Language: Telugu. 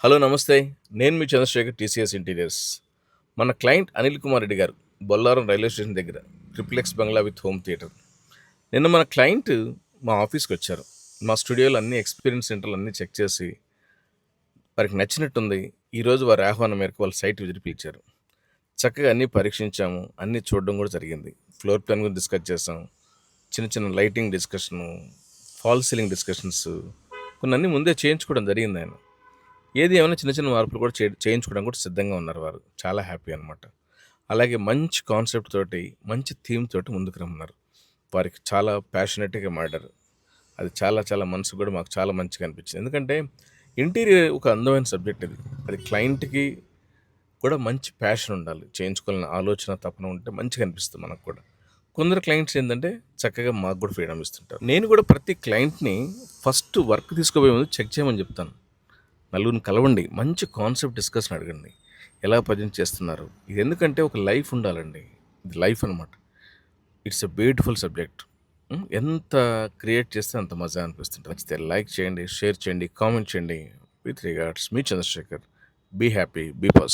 హలో నమస్తే. నేను మీ చంద్రశేఖర్ టీసీఎస్ ఇంటీరియర్స్. మన క్లయింట్ అనిల్ కుమార్ రెడ్డి గారు బొల్లారం రైల్వే స్టేషన్ దగ్గర triple X bungalow with home theatre. నిన్న మన క్లయింట్ మా ఆఫీస్కి వచ్చారు. మా స్టూడియోలో అన్ని ఎక్స్పీరియన్స్ సెంటర్లు అన్నీ చెక్ చేసి వారికి నచ్చినట్టుంది. ఈరోజు వారి ఆహ్వానం మేరకు వాళ్ళ సైట్ విజిట్ పిలిచారు. చక్కగా అన్నీ పరీక్షించాము, అన్నీ చూడడం కూడా జరిగింది. ఫ్లోర్ ప్లాన్ గురించి డిస్కస్ చేసాం, చిన్న చిన్న lighting discussion, fall ceiling discussions కొన్ని అన్నీ ముందే చేయించుకోవడం జరిగింది ఆయన. ఏది ఏమైనా చిన్న చిన్న మార్పులు కూడా చేయించుకోవడానికి కూడా సిద్ధంగా ఉన్నారు వారు. చాలా హ్యాపీ అనమాట. అలాగే మంచి కాన్సెప్ట్ తోటి, మంచి థీమ్ తోటి ముందుకు రమ్మన్నారు. వారికి చాలా ప్యాషనెట్గా మాట్లాడారు. అది చాలా చాలా మనసుకు కూడా మాకు చాలా మంచిగా అనిపించింది. ఎందుకంటే ఇంటీరియర్ ఒక అందమైన సబ్జెక్ట్ ఇది. అది క్లయింట్కి కూడా మంచి ప్యాషన్ ఉండాలి. చేయించుకోవాలన్న ఆలోచన, తపన ఉంటే మంచిగా అనిపిస్తుంది మనకు కూడా. కొందరు క్లయింట్స్ ఏంటంటే చక్కగా మాకు కూడా ఫ్రీడమ్ ఇస్తుంటారు. నేను కూడా ప్రతి క్లయింట్ని ఫస్ట్ వర్క్ తీసుకోబోయే ముందు చెక్ చేయమని చెప్తాను. నలుగురిని కలవండి, మంచి కాన్సెప్ట్ డిస్కషన్ అడగండి, ఎలా ప్రజెంట్ చేస్తున్నారు. ఇది ఎందుకంటే ఒక లైఫ్ ఉండాలండి. ఇది లైఫ్ అనమాట. It's a beautiful subject. ఎంత క్రియేట్ చేస్తే అంత మజా అనిపిస్తుంది. నచ్చితే లైక్ చేయండి, షేర్ చేయండి, కామెంట్ చేయండి. విత్ రిగార్డ్స్, మీ Chandrashekar. Be happy, be positive.